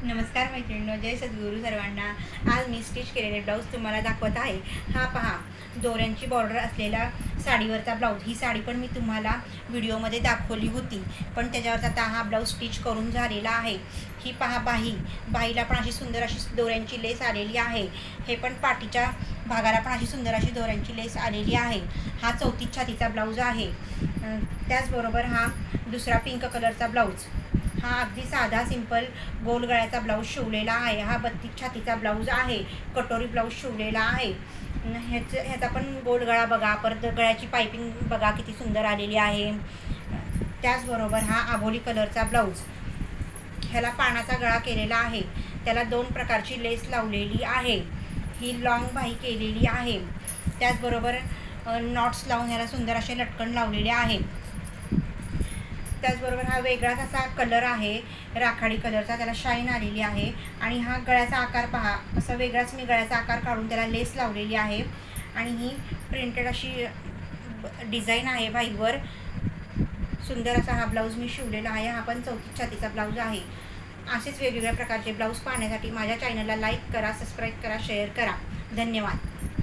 नमस्कार मैत्रिणींनो, जय सद्गुरू सर्वांना। आज मी स्टिच केलेले ब्लाऊज तुम्हाला दाखवत आहे। हा पहा, दोऱ्यांची बॉर्डर असलेला साडीवरचा ब्लाऊज। ही साडी पण मी तुम्हाला व्हिडिओमध्ये दाखवली होती, पण त्याच्यावरचा आता हा ब्लाऊज स्टिच करून झालेला आहे। ही पहा बाहीला पण अशी सुंदर अशी दोऱ्यांची लेस आलेली आहे। हे पण पाठीच्या भागाला पण अशी सुंदर अशी दोऱ्यांची लेस आलेली आहे। हा 34 छातीचा ब्लाऊज आहे। त्याचबरोबर हा दुसरा पिंक कलरचा ब्लाऊज। हा अगदी साधा सिंपल गोल गळ्याचा ब्लाऊज शिवलेला आहे। हा 32 छातीचा ब्लाऊज आहे। कटोरी ब्लाऊज शिवलेला आहे। ह्याचा पण गोल गळा बघा, परत गळ्याची पायपिंग बघा किती सुंदर आलेली आहे। त्याचबरोबर हा आबोली कलरचा ब्लाऊज। ह्याला पानाचा गळा केलेला आहे। त्याला 2 प्रकारची लेस लावलेली आहे। ही लॉंग बाही केलेली आहे। त्याचबरोबर नॉट्स लावून ह्याला सुंदर असे लटकन लावलेले आहे। त्याचबरोबर हा वेगळाच असा कलर आहे, राखाडी कलरचा, त्याला शाईन आलेली आहे। आणि हा गळ्याचा आकार पहा, असा वेगळाच मी गळ्याचा आकार काढून त्याला लेस लावलेली आहे। आणि ही प्रिंटेड अशी डिझाईन आहे बाहीवर। सुंदर असा हा ब्लाऊज मी शिवलेला आहे। हा पण 34 छातीचा ब्लाऊज आहे। असेच वेगवेगळ्या प्रकारचे ब्लाऊज पाहण्यासाठी माझ्या चॅनलला लाईक करा, सबस्क्राईब करा, शेअर करा। धन्यवाद।